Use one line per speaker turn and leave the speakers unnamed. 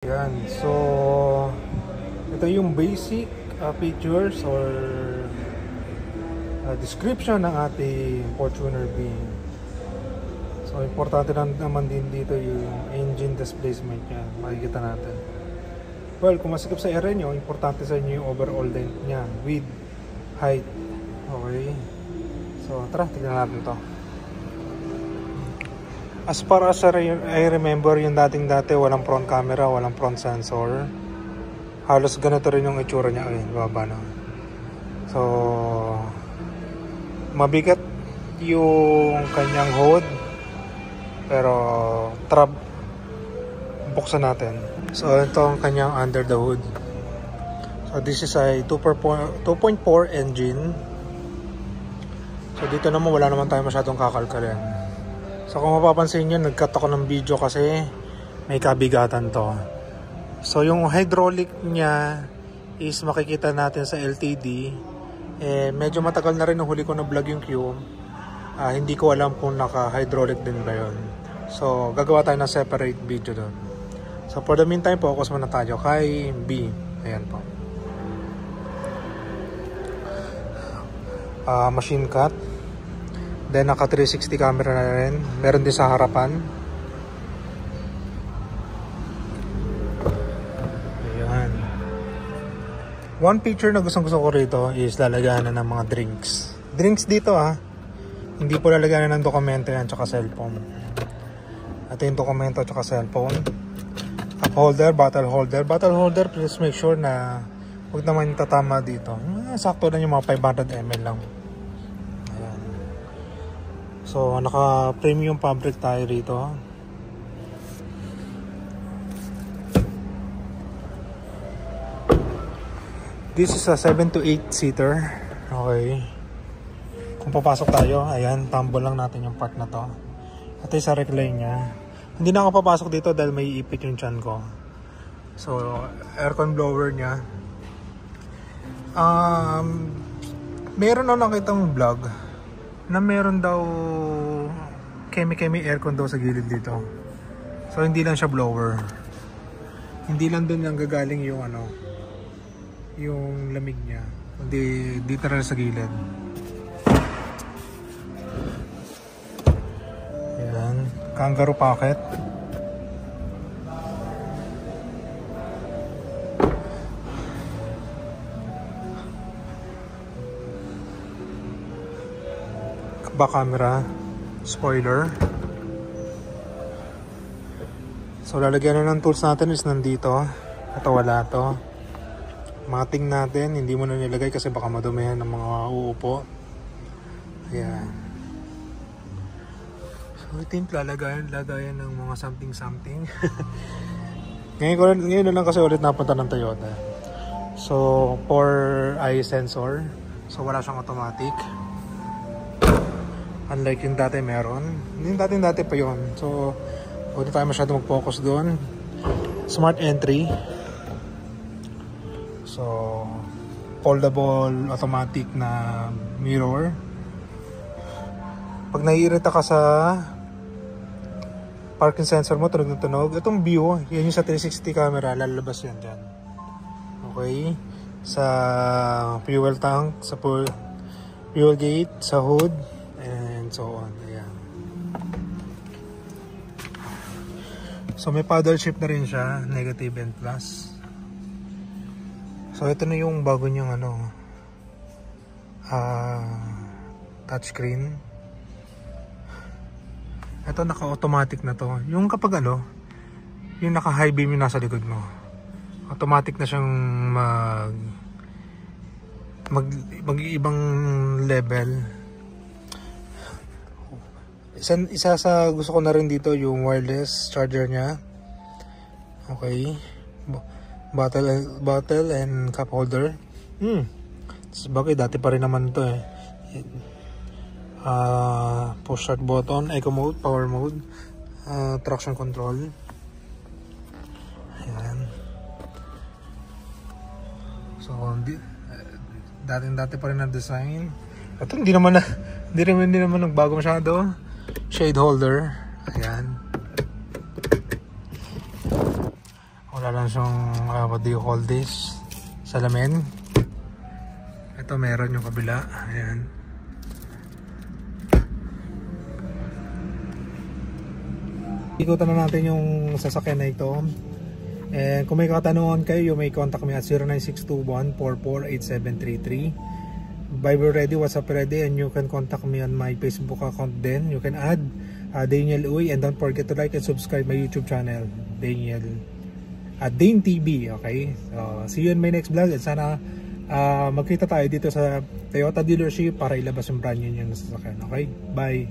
Yan. So, ito yung basic features or description ng ating Fortuner B. So, importante naman din dito yung engine displacement niya. Makikita natin. Well, kung masikip sa area nyo, importante sa inyo yung overall length niya, width, height. Okay. So, tara, tignan natin to. As far as I remember, yung dati walang front camera, walang front sensor. Halos ganito rin yung itsura niya. Ayun, baba na. So, mabigat yung kanyang hood. Pero, buksan natin. So, ito ang kanyang under the hood. So, this is a 2.4 engine. So, dito naman wala naman tayo masyadong kakalkalin. So kung mapapansin nyo, nag-cut ako ng video kasi may kabigatan to. So yung hydraulic niya is makikita natin sa LTD. Medyo matagal na rin nung huli ko na vlog yung Q. Hindi ko alam kung naka-hydraulic din ba yun. So gagawa tayo ng separate video doon. So for the meantime, focus muna tayo kay B. Ayan po. Machine cut. Then naka 360 camera na rin. Meron din sa harapan. Ayan. One feature na gustong gusto ko rito is lalagayan na ng mga drinks. Drinks dito Hindi po lalagayan ng dokumento yan tsaka cellphone. Ito yung dokumento tsaka cellphone. Cup holder, bottle holder. Bottle holder, please make sure na huwag naman tatama dito. Sakto lang yung mga 500 ml lang. So, naka-premium fabric tayo rito. This is a 7 to 8 seater. Okay. Kung papasok tayo, ayan, tumble lang natin yung part na to. Ito yung sa recline niya. Hindi na ako papasok dito dahil may ipit yung tiyan ko. So, aircon blower niya. Meron na nakitang vlog na meron daw kemi-kemi aircon daw sa gilid dito. So hindi lang siya blower. Hindi lang doon ang gagaling yung yung lamig niya. Hindi dito rin sa gilid. Ayan, kangaroo pocket. Back camera, spoiler. So lalagyan na ng tools natin is nandito. Ito wala to. Mating natin, hindi mo na nilagay kasi baka madumihan ng mga uupo. Ayan. So ito yung lagayan ng mga something. Ngayon na lang kasi ulit napunta ng Toyota. So for eye sensor. So wala siyang automatic. Unlike yung dati meron. Yung dati pa yun. So, huwag tayo masyado mag-focus doon. Smart entry. So, foldable automatic na mirror. Pag naiirita ka sa parking sensor mo, tunog na tunog. Itong view, yan yung sa 360 camera, lalabas yan dyan. Okay. Sa fuel tank, sa fuel gate, sa hood, and so on. Ayan. So may paddle shift na rin siya, negative and plus. So ito na yung bago niyang touchscreen. Ito naka-automatic na to. Yung kapag yung naka-high beam yung nasa likod mo, automatic na siyang mag-ibang level. Isa sa gusto ko na rin dito yung wireless charger niya. Okay. Bottle and cup holder. Bagay, dati pa rin naman ito push start button, eco mode, power mode, traction control. Ayan. So, dati pa rin na design. Ito hindi naman nagbago masyado. Shade holder. Ayan. wala lang siyang what do you call this, salamin. Ito meron yung kabila. Ayan. Ikutan na natin yung sasakyan na ito. And kung may katanungan kayo, you may contact me at 0962-144-8733. Viber ready, WhatsApp ready, and you can contact me on my Facebook account then. You can add Daniel Uy, and don't forget to like and subscribe my YouTube channel, Dane TV, okay? So, see you in my next vlog, and sana magkita tayo dito sa Toyota dealership para ilabas yung brand new yung sasakyan, okay? Bye!